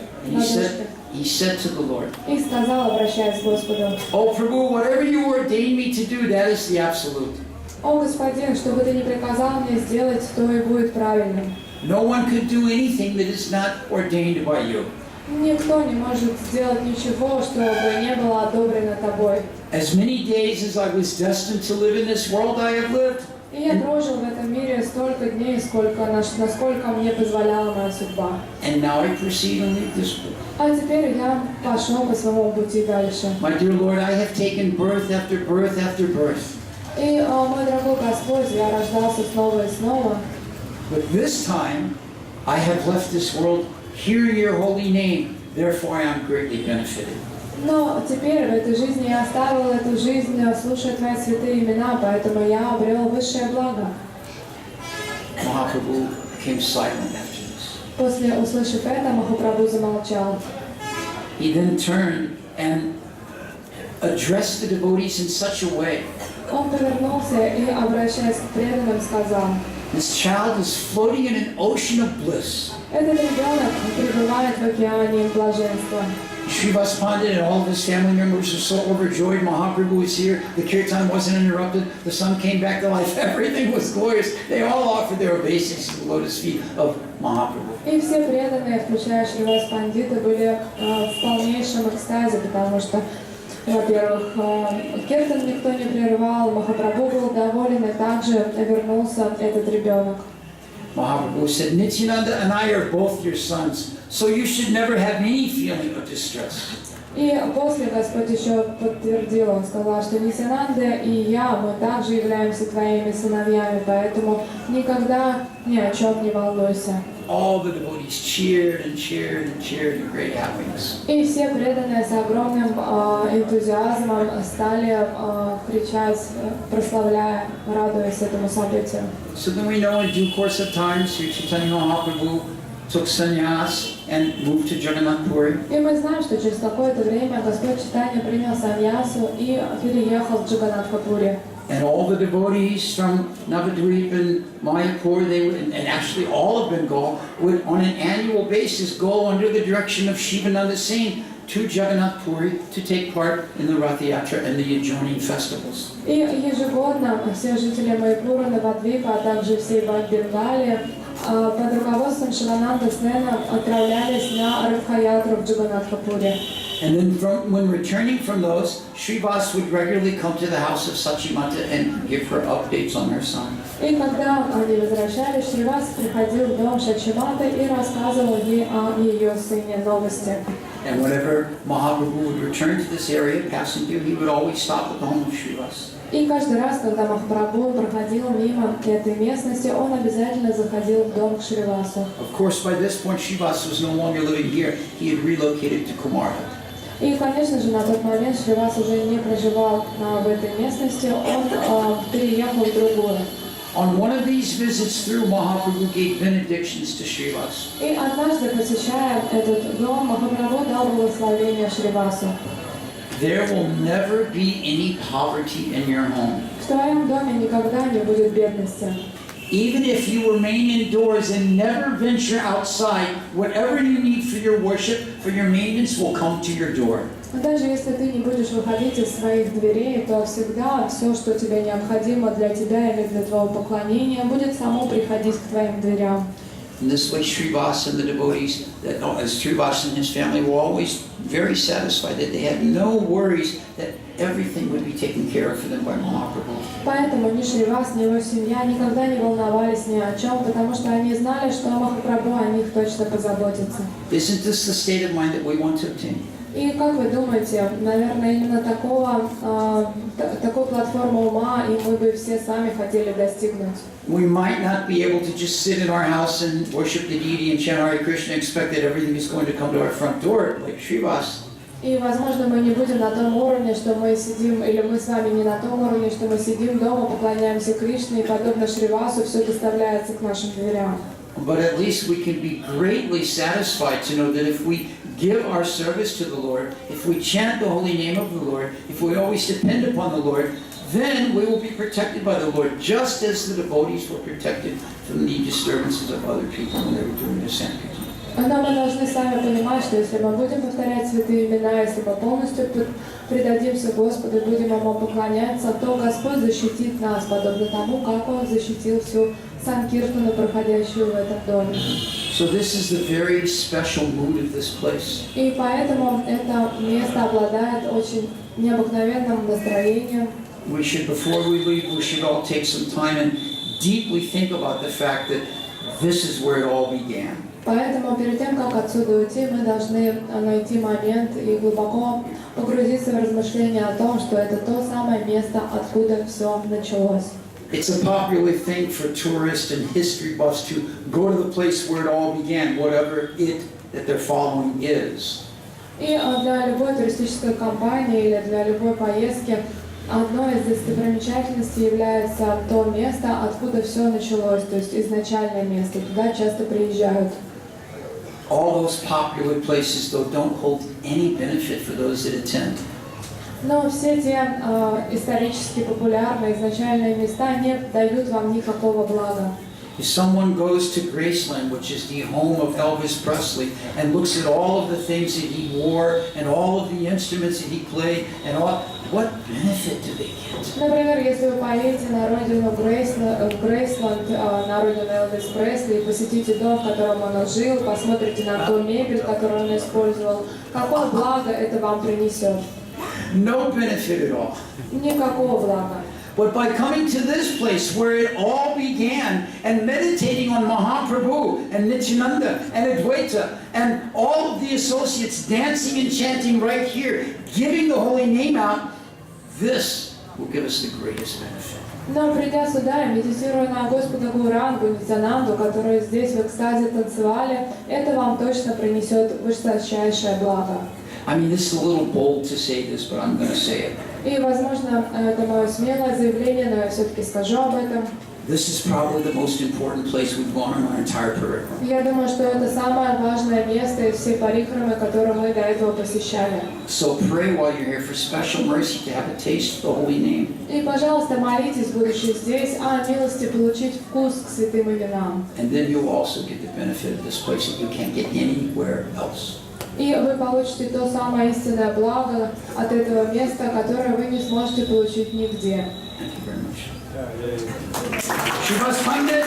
He said to the Lord,
и сказал, обращаясь к Господу:
Oh Prabhu, whatever you ordain me to do, that is the absolute.
«О Господин, что бы ты ни приказал мне сделать, то и будет правильным».
No one could do anything that is not ordained by you.
Никто не может сделать ничего, что бы не было одобрено тобой.
As many days as I was destined to live in this world, I have lived.
И я прожил в этом мире столько дней, насколько мне позволяла моя судьба.
And now I proceed and leave this world.
А теперь я пошел по своему пути дальше.
My dear Lord, I have taken birth after birth after birth.
И, мой дорогой Господь, я рождался снова и снова.
But this time, I have left this world hearing your holy name. Therefore, I am greatly benefited.
Но теперь в этой жизни я оставил эту жизнь, слушая Твои святые имена, поэтому я обрел высшее благо.
Mahaprabhu became silent after this.
После услышав это, Махапрабху замолчал.
He then turned and addressed the devotees in such a way.
Он повернулся и, обращаясь к преданным, сказал:
This child is floating in an ocean of bliss.
этот ребенок пребывает в океане блаженства.
Srivas Pandit and all of his family members were so overjoyed. Mahaprabhu was here. The kirtan wasn't interrupted. The sun came back to life. Everything was glorious. They all offered their obeisances to the lotus feet of Mahaprabhu.
И все преданные, включая Шривас Пандита, были в полнейшем экстазе, потому что, во-первых, киртан никто не прервал, Махапрабху был доволен, и также вернулся этот ребенок.
Mahaprabhu said, Nityananda and I are both your sons, so you should never have any feeling of distress.
И после Господь еще подтвердил, Он сказал, что Нитянанда и я, мы также являемся твоими сыновьями, поэтому никогда ни о чем не волнуйся.
All the devotees cheered and cheered and cheered in great happiness.
И все преданные с огромным энтузиазмом стали кричать, прославляя, радуясь этому событию.
So then we know in due course of time, Sri Chaitanya Mahaprabhu took sannyas and moved to Jagannath Puri.
И мы знаем, что через какое-то время Господь Чайтанья принял саньясу и переехал в Джаганнатхапури.
And all the devotees from Navadvip and Mayapur, they would, and actually all of Bengal, would on an annual basis go under the direction of Shivananda Singh to Jagannath Puri to take part in the Rath Yatra and the adjoining festivals.
И ежегодно все жители Майпура, Навадвипа, а также всей Бенгалии под руководством Шивананда Сена отправлялись на Радха-ятру в Джаганнатхапуре.
And then when returning from those, Srivas would regularly come to the house of Sachimata and give her updates on her son.
И когда они возвращались, Шривас приходил в дом Шачимата и рассказывал ей о ее сыне новости.
And whenever Mahaprabhu would return to this area, passing through, he would always stop at the home of Srivas.
И каждый раз, когда Махапрабху проходил мимо этой местности, он обязательно заходил в дом к Шривасу.
Of course, by this point, Srivas was no longer living here. He had relocated to Kumarha.
И, конечно же, на тот момент Шривас уже не проживал в этой местности, он переехал в другую.
On one of these visits through, Mahaprabhu gave benedictions to Srivas.
И однажды, посещая этот дом, Махапрабху дал благословение Шривасу.
There will never be any poverty in your home.
В твоем доме никогда не будет бедности.
Even if you remain indoors and never venture outside, whatever you need for your worship, for your maintenance, will come to your door.
Даже если ты не будешь выходить из своих дверей, то всегда все, что тебе необходимо для тебя или для твоего поклонения, будет само приходить к твоим дверям.
In this way, Srivas and the devotees, Srivas and his family were always very satisfied that they had no worries that everything would be taken care of for them by Mahaprabhu.
Поэтому ни Шривас, ни его семья никогда не волновались ни о чем, потому что они знали, что Махапрабху о них точно позаботится.
Isn't this the state of mind that we want to obtain?
И как вы думаете, наверное, именно такой платформы ума и мы бы все сами хотели достигнуть.
We might not be able to just sit in our house and worship the deity and chant Hare Krishna and expect that everything is going to come to our front door like Srivas.
И, возможно, мы не будем на том уровне, что мы сидим, или мы с вами не на том уровне, что мы сидим дома, поклоняемся Кришне, и подобно Шривасу все доставляется к нашим дверям.
But at least we can be greatly satisfied to know that if we give our service to the Lord, if we chant the holy name of the Lord, if we always depend upon the Lord, then we will be protected by the Lord, just as the devotees were protected from the disturbances of other people when they were doing their sankirtan.
Но мы должны сами понимать, что если мы будем повторять святые имена, если мы полностью предадимся Господу и будем Ему поклоняться, то Господь защитит нас, подобно тому, как Он защитил всю санкиртану, проходящую в этом доме.
So this is the very special mood of this place.
И поэтому это место обладает очень необыкновенным настроением.
We should, before we leave, we should all take some time and deeply think about the fact that this is where it all began.
Поэтому перед тем, как отсюда уйти, мы должны найти момент и глубоко погрузиться в размышления о том, что это то самое место, откуда все началось.
It's a popular thing for tourists and history buffs to go to the place where it all began, whatever it that they're following is.
И для любой туристической компании или для любой поездки одной из достопримечательностей является то место, откуда все началось, то есть изначальное место. Туда часто приезжают.
All those popular places, though, don't hold any benefit for those that attend.
Но все те исторически популярные изначальные места не дают вам никакого блага.
If someone goes to Graceland, which is the home of Elvis Presley, and looks at all of the things that he wore and all of the instruments that he played and all, what benefit do they get?
Например, если вы поедете на родину Грейсланд, на родину Элвис Пресли, и посетите дом, в котором он жил, посмотрите на ту мебель, которую он использовал, какое благо это вам принесет?
No benefit at all.
Никакого блага.
But by coming to this place where it all began and meditating on Mahaprabhu and Nityananda and Advaita and all of the associates dancing and chanting right here, giving the holy name out, this will give us the greatest benefit.
Но придя сюда и медитируя на Господа Гурангу, Нитянанду, которые здесь в экстазе танцевали, это вам точно принесет высочайшее благо.
I mean, this is a little bold to say this, but I'm going to say it.
И, возможно, это мое смелое заявление, но я все-таки скажу об этом.
This is probably the most important place we've gone on our entire parikram.
Я думаю, что это самое важное место из всей парикрамы, которую мы до этого посещали.
So pray while you're here for special mercy to have a taste of the holy name.
И, пожалуйста, молитесь, будучи здесь, о милости получить вкус к святым именам.
And then you'll also get the benefit of this place that you can't get anywhere else.
И вы получите то самое истинное благо от этого места, которое вы не сможете получить нигде.
Thank you very much. Шривасангам.